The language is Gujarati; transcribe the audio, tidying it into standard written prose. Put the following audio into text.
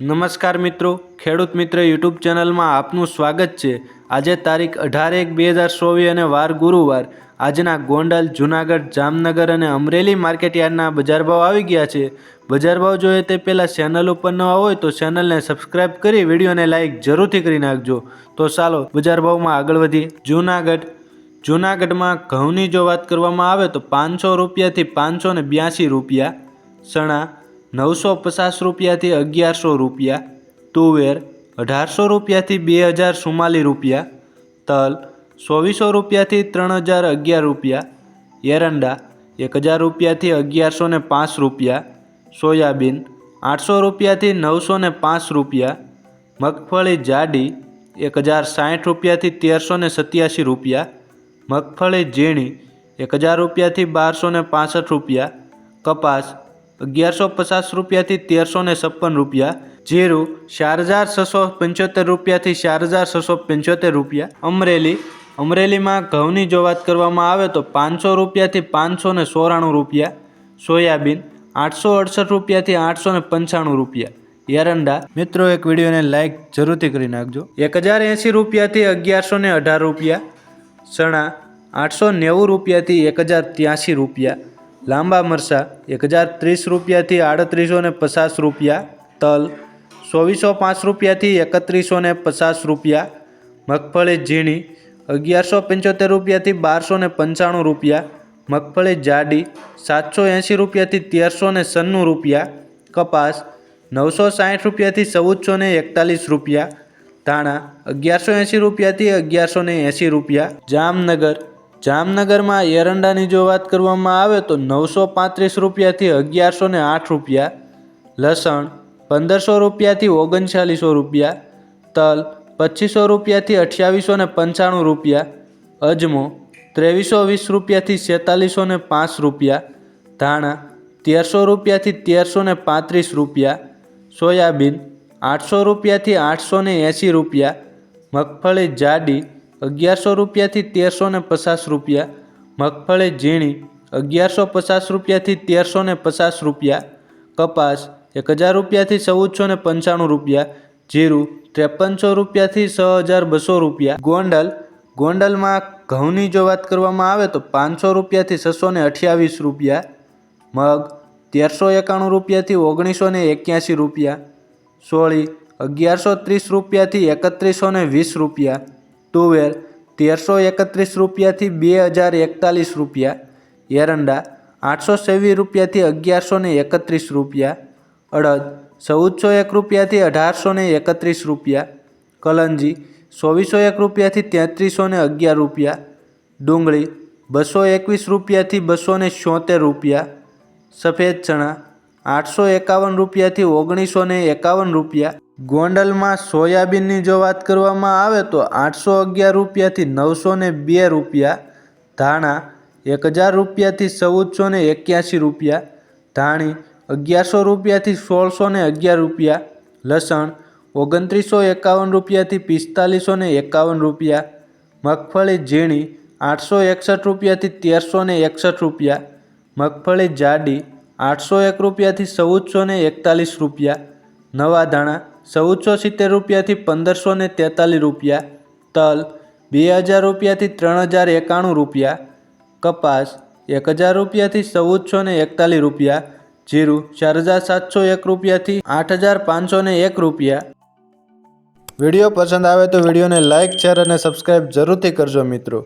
નમસ્કાર મિત્રો, ખેડૂત મિત્ર યુટ્યુબ ચેનલમાં આપનું સ્વાગત છે। આજે તારીખ 18/1/2024 અને વાર ગુરુવાર। આજના ગોંડલ, જૂનાગઢ, જામનગર અને અમરેલી માર્કેટ યાર્ડના બજાર ભાવ આવી ગયા છે। બજાર ભાવ જોઈએ તે પહેલાં ચેનલ ઉપર નવા હોય તો ચેનલને સબસ્ક્રાઇબ કરી વિડીયોને લાઇક જરૂરથી કરી નાખજો। તો ચાલો બજાર ભાવમાં આગળ વધીએ। જૂનાગઢમાં ઘઉંની જો વાત કરવામાં આવે તો 500 રૂપિયાથી 582 રૂપિયા, ચણા 950 રૂપિયાથી 1100 રૂપિયા, તુવેર 1800 રૂપિયાથી 2044 રૂપિયા, તલ 2400 રૂપિયાથી 3011 રૂપિયા, એરંડા 1000 રૂપિયાથી 1105 રૂપિયા, સોયાબીન 800 રૂપિયાથી 905 રૂપિયા, મગફળી જાડી 1060 રૂપિયાથી 1387 રૂપિયા, મગફળી ઝીણી 1000 રૂપિયાથી 1265 રૂપિયા, કપાસ 1150 રૂપિયાથી 1356 રૂપિયા, જીરું 4675 રૂપિયાથી 4675 રૂપિયા। અમરેલીમાં ઘઉંની જો વાત કરવામાં આવે તો 500 રૂપિયાથી 594 રૂપિયા, સોયાબીન 868 રૂપિયાથી 895 રૂપિયા, એરંડા મિત્રો એક વિડીયોને લાઇક જરૂરથી કરી નાખજો, 1080 રૂપિયાથી 1118 રૂપિયા, ચણા 890 રૂપિયાથી 1083 રૂપિયા, લાંબા મરચાં 1030 રૂપિયાથી 3850 રૂપિયા, તલ 2405 રૂપિયાથી 3150 રૂપિયા, મગફળી ઝીણી 1175 રૂપિયાથી 1295 રૂપિયા, મગફળી જાડી 780 રૂપિયાથી 1396 રૂપિયા, કપાસ 960 રૂપિયાથી 1441 રૂપિયા, ધાણા 1180 રૂપિયાથી 1180 રૂપિયા। જામનગરમાં એરંડાની જો વાત કરવામાં આવે તો 935 રૂપિયાથી 1108 રૂપિયા, લસણ 1500 રૂપિયાથી 3900 રૂપિયા, તલ 2500 રૂપિયાથી 2895 રૂપિયા, અજમો 2320 રૂપિયાથી 4705 રૂપિયા, ધાણા 1300 રૂપિયાથી 1335 રૂપિયા, સોયાબીન 800 રૂપિયાથી 880 રૂપિયા, મગફળી જાડી 1100 રૂપિયાથી 1350 રૂપિયા, મગફળી ઝીણી 1150 રૂપિયાથી 1350 રૂપિયા, કપાસ 1000 રૂપિયાથી 1495 રૂપિયા, જીરું 5300 રૂપિયાથી 6200 રૂપિયા। ગોંડલમાં ઘઉંની જો વાત કરવામાં આવે તો 500 રૂપિયાથી 628 રૂપિયા, મગ 1391 રૂપિયાથી 1981 રૂપિયા, સોળી 1130 રૂપિયાથી 3120 રૂપિયા, તુવેર 1331 રૂપિયાથી 2041 રૂપિયા, એરંડા 826 રૂપિયાથી 1131 રૂપિયા, અડદ 1401 રૂપિયાથી 1831 રૂપિયા, કલંજી 2401 રૂપિયાથી 3311 રૂપિયા, ડુંગળી 221 રૂપિયાથી 276 રૂપિયા, સફેદ ચણા 851 રૂપિયાથી 1951 રૂપિયા। ગોંડલમાં સોયાબીનની જો વાત કરવામાં આવે તો 811 રૂપિયાથી 902 રૂપિયા, ધાણા 1000 રૂપિયાથી 1481 રૂપિયા, ધાણી 1100 રૂપિયાથી 1611 રૂપિયા, લસણ 2951 રૂપિયાથી 4551 રૂપિયા, મગફળી ઝીણી 861 રૂપિયાથી 1361 રૂપિયા, મગફળી જાડી 801 રૂપિયાથી 1441 રૂપિયા, નવા ધાણા 1470 રૂપિયાથી 1543 રૂપિયા, તલ 2000 રૂપિયાથી 3091 રૂપિયા, કપાસ 1000 રૂપિયાથી 1441 રૂપિયા, જીરું 4701 રૂપિયાથી 8501 રૂપિયા। વિડીયો પસંદ આવે તો વિડીયોને લાઇક, શેર અને સબસ્ક્રાઇબ જરૂરથી કરજો મિત્રો।